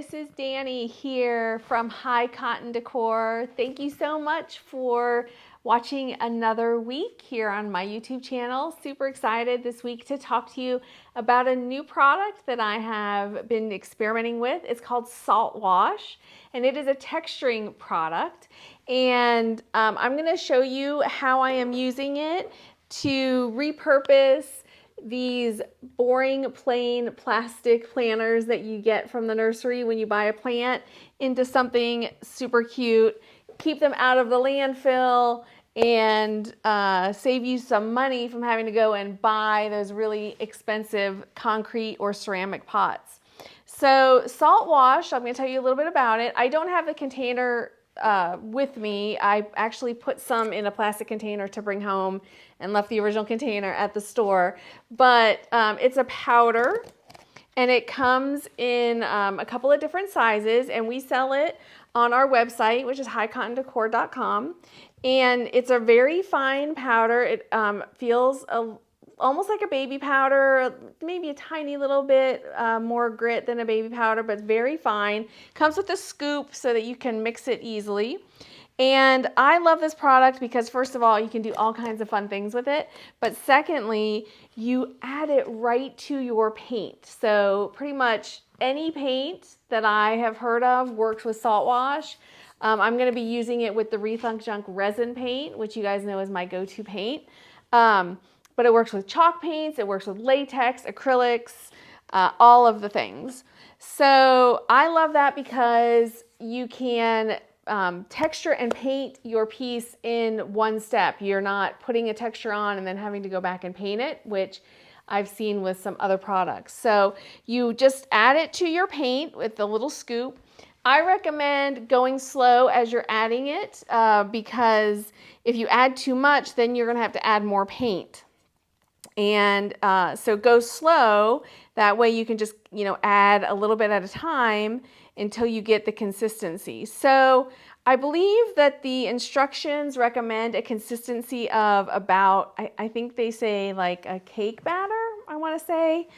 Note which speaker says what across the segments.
Speaker 1: this is Danny here from High Cotton Decor. Thank you so much for watching another week here on my YouTube channel. Super excited this week to talk to you about a new product that I have been experimenting with. It's called Saltwash, and it is a texturing product. And I'm going to show you how I am using it to repurpose these boring plain plastic planters that you get from the nursery when you buy a plant into something super cute, keep them out of the landfill, and save you some money from having to go and buy those really expensive concrete or ceramic pots. So Saltwash, I'm going to tell you a little bit about it. I don't have the container with me. I actually put some in a plastic container to bring home and left the original container at the store. But it's a powder, and it comes in a couple of different sizes, and we sell it on our website, which is highcottondecor.com. And it's a very fine powder. It feels almost like a baby powder, maybe a tiny little bit more grit than a baby powder, but very fine. Comes with a scoop so that you can mix it easily. And I love this product because, first of all, you can do all kinds of fun things with it. But secondly, you add it right to your paint. So pretty much any paint that I have heard of works with Saltwash. I'm going to be using it with the Rethunk Resin paint, which you guys know is my go-to paint. But it works with chalk paints, it works with latex, acrylics, all of the things. So I love that because you can texture and paint your piece in one step. You're not putting a texture on and then having to go back and paint it, which I've seen with some other products. So you just add it to your paint with a little scoop. I recommend going slow as you're adding it because if you add too much, then you're going to have to add more paint. And so go slow. That way you can just, add a little bit at a time until you get the consistency. So I believe that the instructions recommend a consistency of about, I think they say like a cake batter, I want to say.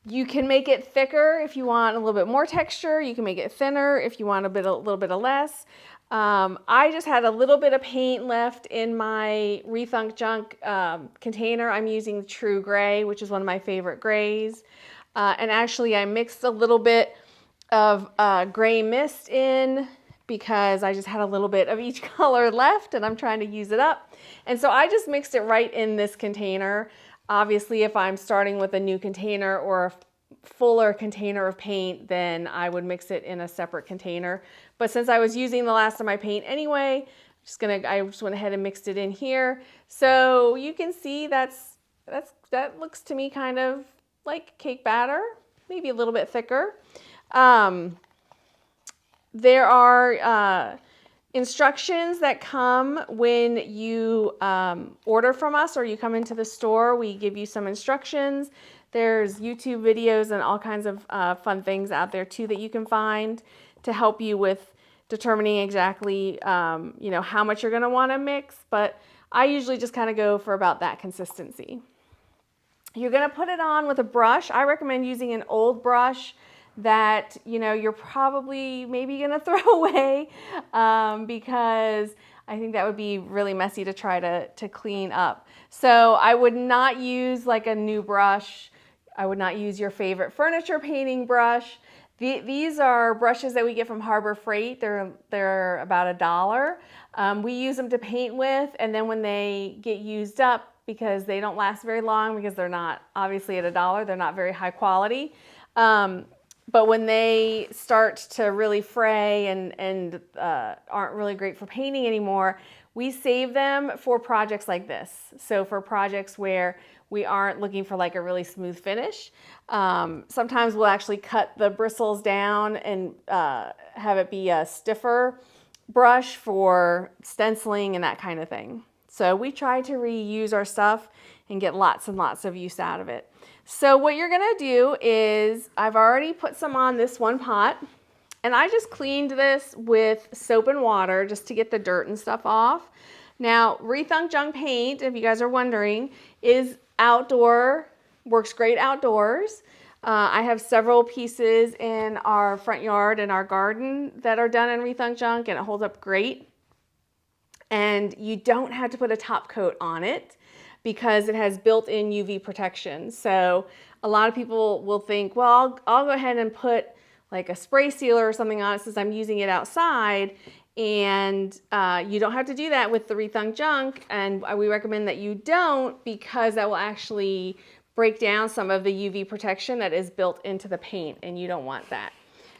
Speaker 1: You can make it thicker if you want a little bit more texture. You can make it thinner if you want a little bit of less. I just had a little bit of paint left in my Rethunk container. I'm using True Gray, which is one of my favorite grays. And actually I mixed a little bit of gray mist in because I just had a little bit of each color left and I'm trying to use it up. And so I just mixed it right in this container. Obviously, if I'm starting with a new container or a fuller container of paint, then I would mix it in a separate container. But since I was using the last of my paint anyway, I just went ahead and mixed it in here. So you can see that looks to me kind of like cake batter, maybe a little bit thicker. There are instructions that come when you order from us or you come into the store. We give you some instructions. There's YouTube videos and all kinds of fun things out there too that you can find to help you with determining exactly how much you're going to want to mix. But I usually just kind of go for about that consistency. You're going to put it on with a brush. I recommend using an old brush that you're probably maybe going to throw away because I think that would be really messy to try to clean up. So I would not use like a new brush. I would not use your favorite furniture painting brush. These are brushes that we get from Harbor Freight. They're about $1. We use them to paint with, and then when they get used up, because they don't last very long because they're not, obviously at $1, they're not very high quality. But when they start to really fray and aren't really great for painting anymore, we save them for projects like this. So for projects where we aren't looking for like a really smooth finish, sometimes we'll actually cut the bristles down and have it be a stiffer brush for stenciling and that kind of thing. So we try to reuse our stuff and get lots and lots of use out of it. So what you're gonna do is, I've already put some on this one pot, and I just cleaned this with soap and water just to get the dirt and stuff off. Now, Rethunk paint, if you guys are wondering, is outdoor, works great outdoors. I have several pieces in our front yard and our garden that are done in Rethunk Junk, and it holds up great. And you don't have to put a top coat on it because it has built-in UV protection. So a lot of people will think, well, I'll go ahead and put like a spray sealer or something on it since I'm using it outside. And you don't have to do that with the Rethunk Junk. And we recommend that you don't, because that will actually break down some of the UV protection that is built into the paint, and you don't want that.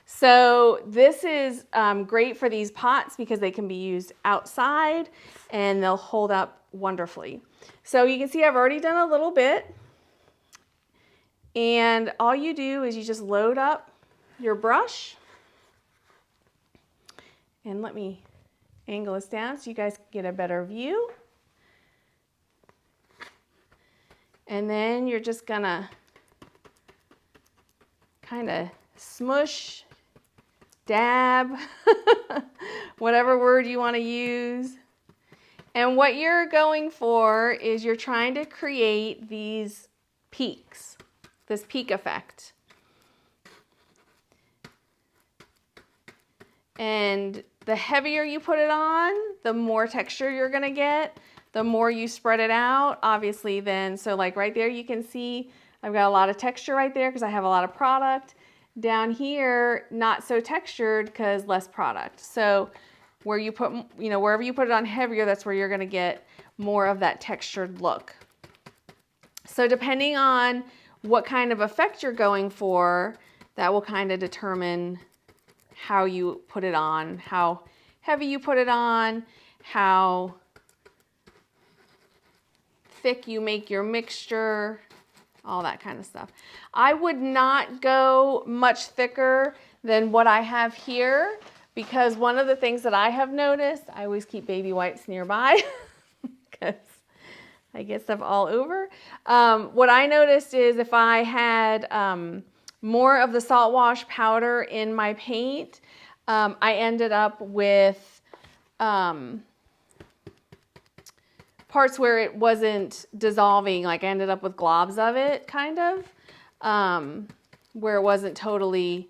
Speaker 1: So this is great for these pots because they can be used outside and they'll hold up wonderfully. So you can see I've already done a little bit, and all you do is you just load up your brush, and let me angle this down so you guys can get a better view. And then you're just gonna kind of smush, dab, whatever word you want to use. And what you're going for is you're trying to create these peaks, this peak effect. And the heavier you put it on, the more texture you're gonna get. The more you spread it out, obviously then, so like right there you can see I've got a lot of texture right there because I have a lot of product. Down here, not so textured because less product. So where you put, wherever you put it on heavier, that's where you're gonna get more of that textured look. So depending on what kind of effect you're going for, that will kind of determine how you put it on, how heavy you put it on, how thick you make your mixture, all that kind of stuff. I would not go much thicker than what I have here, because one of the things that I have noticed, I always keep baby wipes nearby because I get stuff all over. What I noticed is if I had more of the Saltwash powder in my paint, I ended up with parts where it wasn't dissolving, like I ended up with globs of it, kind of, where it wasn't totally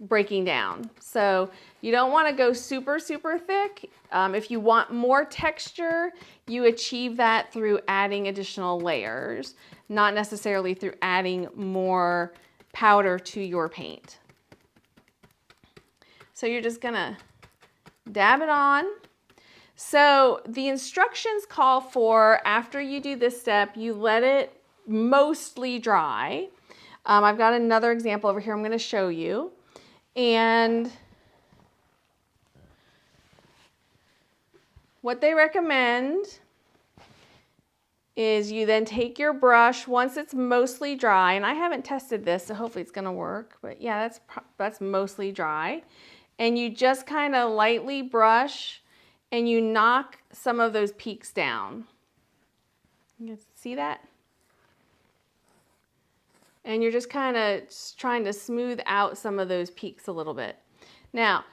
Speaker 1: breaking down. So you don't want to go super, super thick. If you want more texture, you achieve that through adding additional layers, not necessarily through adding more powder to your paint. So you're just gonna dab it on. So the instructions call for, after you do this step, you let it mostly dry. I've got another example over here I'm going to show you. And what they recommend is you then take your brush once it's mostly dry, and I haven't tested this, so hopefully it's going to work, but yeah, that's mostly dry. And you just kind of lightly brush and you knock some of those peaks down. You can see that? And you're just kind of trying to smooth out some of those peaks a little bit. Now,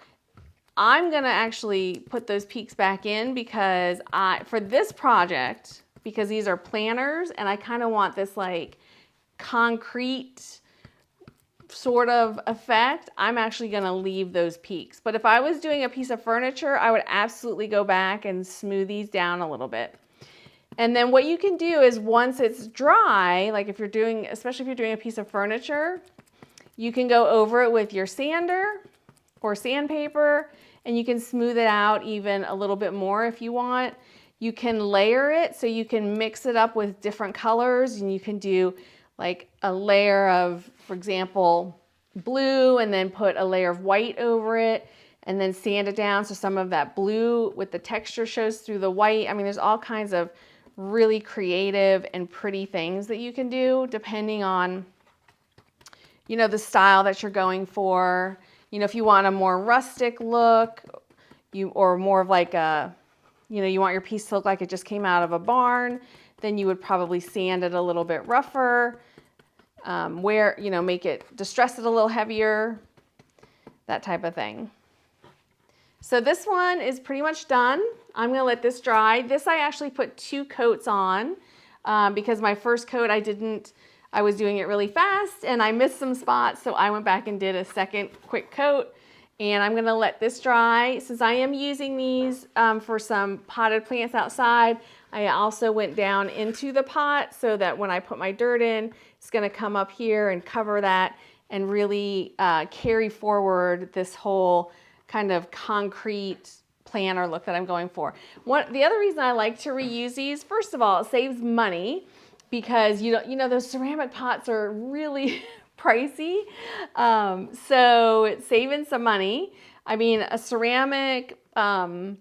Speaker 1: I'm going to actually put those peaks back in because for this project, because these are planners and I kind of want this like concrete sort of effect, I'm actually going to leave those peaks. But if I was doing a piece of furniture, I would absolutely go back and smooth these down a little bit. And then what you can do is once it's dry, like if you're doing, especially if you're doing a piece of furniture, you can go over it with your sander or sandpaper and you can smooth it out even a little bit more if you want. You can layer it, so you can mix it up with different colors, and you can do like a layer of, for example, blue, and then put a layer of white over it, and then sand it down so some of that blue with the texture shows through the white. I mean, there's all kinds of really creative and pretty things that you can do depending on, the style that you're going for. If you want a more rustic look, or more of like a, you want your piece to look like it just came out of a barn, then you would probably sand it a little bit rougher, make it, distress it a little heavier, that type of thing. So this one is pretty much done. I'm gonna let this dry. This I actually put 2 coats on. because my first coat I was doing it really fast and I missed some spots, so I went back and did a second quick coat. And I'm gonna let this dry. Since I am using these for some potted plants outside, I also went down into the pot so that when I put my dirt in, it's gonna come up here and cover that and really carry forward this whole kind of concrete planter look that I'm going for. The other reason I like to reuse these, first of all, it saves money because you know those ceramic pots are really pricey, so it's saving some money. I mean, a ceramic pot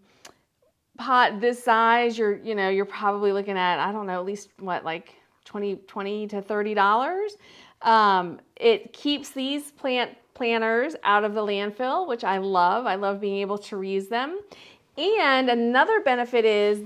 Speaker 1: this size, you're probably looking at, I don't know, at least what, like $20 to $30. It keeps these planters out of the landfill, which I love. I love being able to reuse them. And another benefit is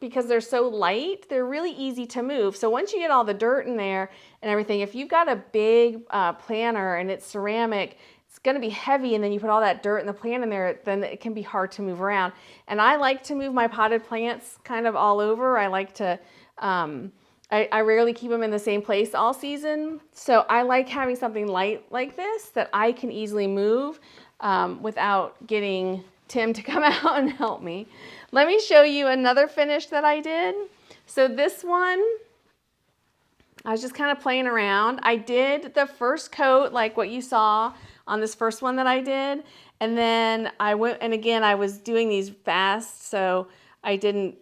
Speaker 1: because they're so light, they're really easy to move. So once you get all the dirt in there and everything, if you've got a big planter and it's ceramic, it's going to be heavy, and then you put all that dirt and the plant in there, then it can be hard to move around. And I like to move my potted plants kind of all over. I like to, I rarely keep them in the same place all season. So I like having something light like this that I can easily move without getting Tim to come out and help me. Let me show you another finish that I did. So this one, I was just kind of playing around. I did the first coat like what you saw on this first one that I did. And then I went, and again, I was doing these fast, so I didn't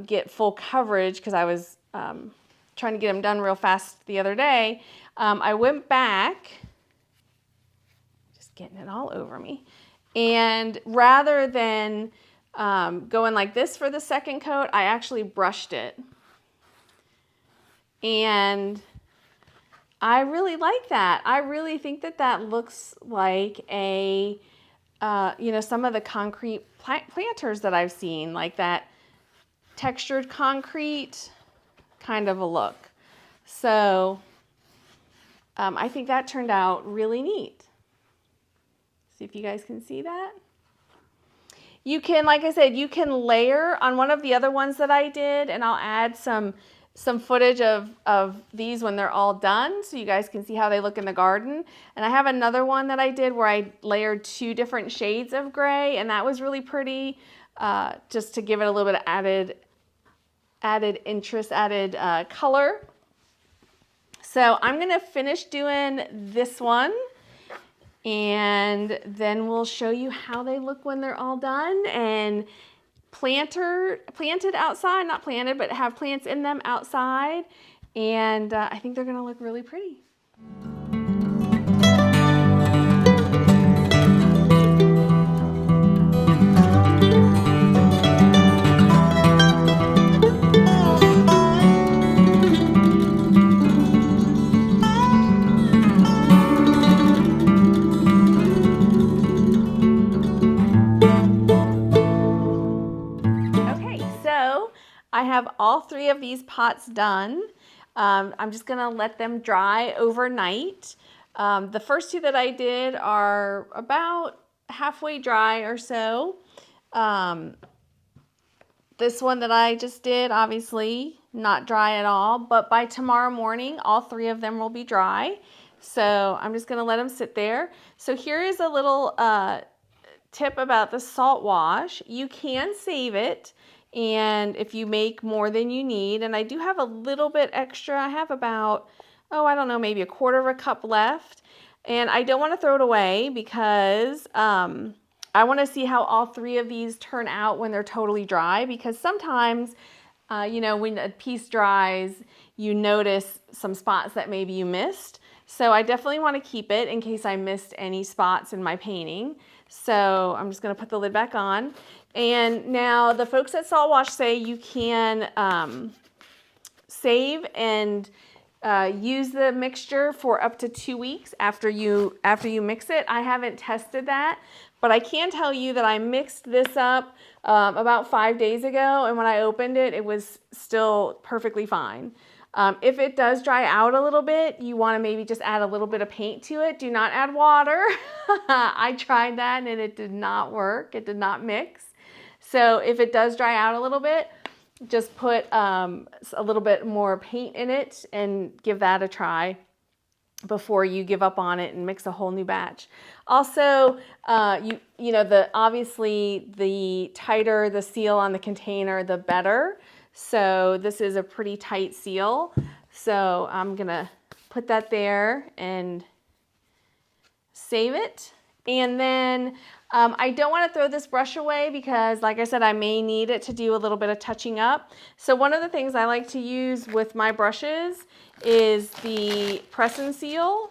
Speaker 1: get full coverage because I was trying to get them done real fast the other day. I went back, just getting it all over me. And rather than going like this for the second coat, I actually brushed it. And I really like that. I really think that looks like a, some of the concrete planters that I've seen, like that textured concrete kind of a look. So I think that turned out really neat. See if you guys can see that. You can, like I said, you can layer on one of the other ones that I did, and I'll add some footage of these when they're all done so you guys can see how they look in the garden. And I have another one that I did where I layered 2 different shades of gray, and that was really pretty, just to give it a little bit of added interest, added color. So I'm gonna finish doing this one, and then we'll show you how they look when they're all done and planted outside, not planted, but have plants in them outside. And I think they're gonna look really pretty. I have all 3 of these pots done. I'm just gonna let them dry overnight. The first 2 that I did are about halfway dry or so. This one that I just did, obviously not dry at all, but by tomorrow morning, all 3 of them will be dry. So I'm just gonna let them sit there. So here is a little tip about the Saltwash. You can save it, and if you make more than you need, and I do have a little bit extra, I have about, I don't know, maybe a 1/4 cup left, and I don't want to throw it away because I want to see how all 3 of these turn out when they're totally dry, because sometimes, when a piece dries, you notice some spots that maybe you missed. So I definitely want to keep it in case I missed any spots in my painting. So I'm just going to put the lid back on. And now the folks at Saltwash say you can save and use the mixture for up to 2 weeks after you mix it. I haven't tested that, but I can tell you that I mixed this up about 5 days ago, and when I opened it, it was still perfectly fine. If it does dry out a little bit, you want to maybe just add a little bit of paint to it. Do not add water. I tried that and it did not work. It did not mix. So if it does dry out a little bit, just put a little bit more paint in it and give that a try before you give up on it and mix a whole new batch. Also, obviously the tighter the seal on the container, the better. So this is a pretty tight seal. So I'm gonna put that there and save it. And then I don't want to throw this brush away because, like I said, I may need it to do a little bit of touching up. So one of the things I like to use with my brushes is the press and seal.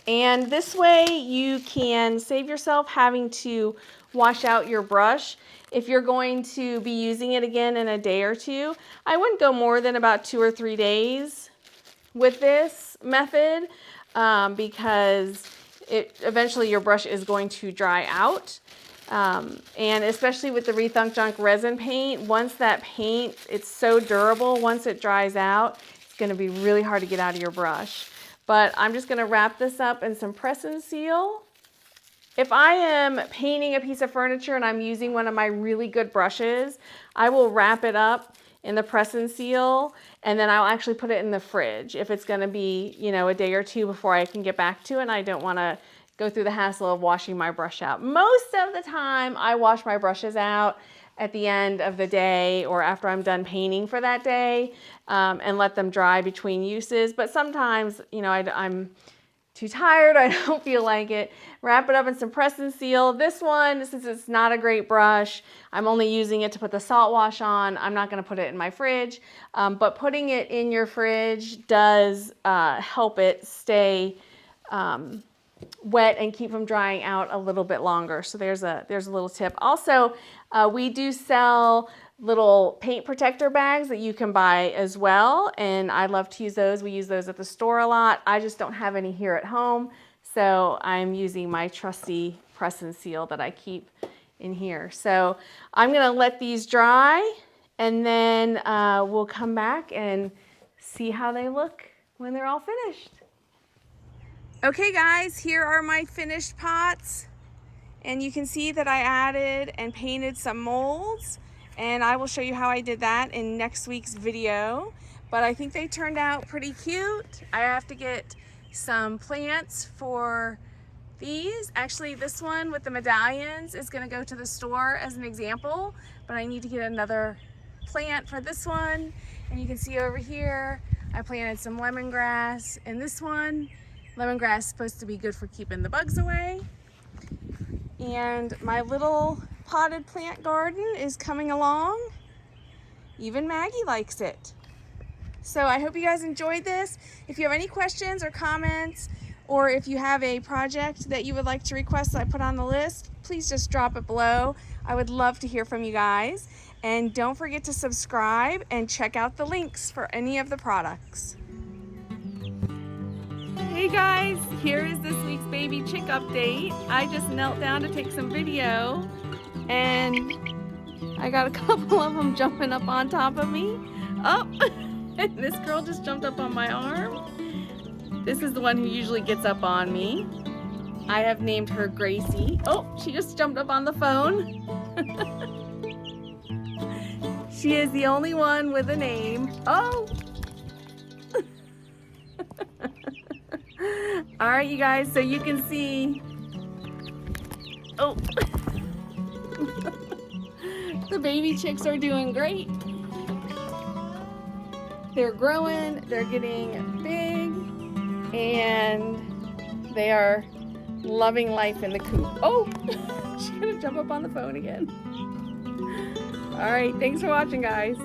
Speaker 1: And this way you can save yourself having to wash out your brush. If you're going to be using it again in a day or two, I wouldn't go more than about 2 or 3 days with this method because eventually your brush is going to dry out. And especially with the Rethunk Junk resin paint, once that paint, it's so durable, once it dries out, it's going to be really hard to get out of your brush. But I'm just going to wrap this up in some press and seal. If I am painting a piece of furniture and I'm using one of my really good brushes, I will wrap it up in the press and seal, and then I'll actually put it in the fridge if it's going to be, a day or two before I can get back to it, and I don't want to go through the hassle of washing my brush out. Most of the time I wash my brushes out at the end of the day or after I'm done painting for that day, and let them dry between uses. But sometimes, I'm too tired, I don't feel like it. Wrap it up in some press and seal. This one, since it's not a great brush, I'm only using it to put the Saltwash on. I'm not going to put it in my fridge, but putting it in your fridge does help it stay wet and keep from drying out a little bit longer. So there's a little tip. Also, we do sell little paint protector bags that you can buy as well, and I love to use those. We use those at the store a lot. I just don't have any here at home, so I'm using my trusty press and seal that I keep in here. So I'm gonna let these dry, and then we'll come back and see how they look when they're all finished. Okay guys, here are my finished pots, and you can see that I added and painted some molds, and I will show you how I did that in next week's video. But I think they turned out pretty cute. I have to get some plants for these. Actually, this one with the medallions is gonna go to the store as an example, but I need to get another plant for this one. And you can see over here, I planted some lemongrass in this one. Lemongrass is supposed to be good for keeping the bugs away. And my little potted plant garden is coming along. Even Maggie likes it. So I hope you guys enjoyed this. If you have any questions or comments, or if you have a project that you would like to request that I put on the list, please just drop it below. I would love to hear from you guys. And don't forget to subscribe and check out the links for any of the products. Hey guys, here is this week's baby chick update. I just knelt down to take some video, and I got a couple of them jumping up on top of me. Oh, and this girl just jumped up on my arm. This is the one who usually gets up on me. I have named her Gracie. Oh, she just jumped up on the phone. She is the only one with a name. Oh! All right, you guys, so you can see, oh, the baby chicks are doing great. They're growing, they're getting big, and they are loving life in the coop. Oh, she's gonna jump up on the phone again. All right, thanks for watching, guys.